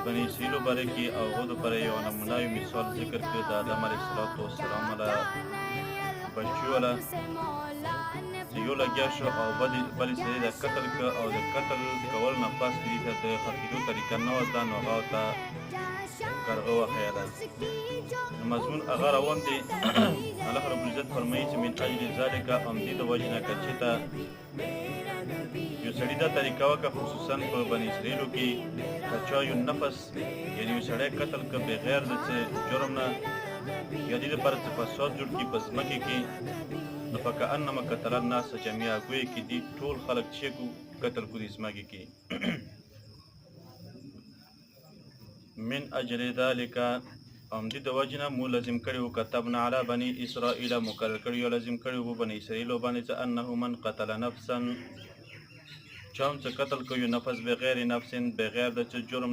بني اسرائیل باره کې او هغو دپاره یو نمونه یو مثال ذکر کړ د آدم علیه السلام بچي والا چې یو لګیا شو او بلې سړي د قتل که او د قتل کول نه پس دې ته د خرڅېدو طریقه نه وه زده نو هغه ورته کارغه وښیله. نو مضمون هغه روان دی. الله رب العزت فرمایي چې من اجل ذلک همدې د وجې نه که چېرته یو سړي دا طریقه وکړه خصوصا په بني اسرائیلو کې که چا یو نفس یعنې یو سړی قتل که بغیر د څه جرم نه یا دې دپاره څه فساد جوړ کړي په ځمکې کې نو فکأنما قتل الناس جمیعا ګویا کې دې ټول خلک چې کو قتل کو دې ځمکې کې. من اجل ذلک همدې د وجې نه مو لازم کړي وو کتبنا علی بني اسرائیل مقرر کړي او لازم کړي وو بني اسرائیلو باندې چې انه من قتل نفسا چا هم څه قتل کوي نفس بغیر نفس بغیر د څه جرم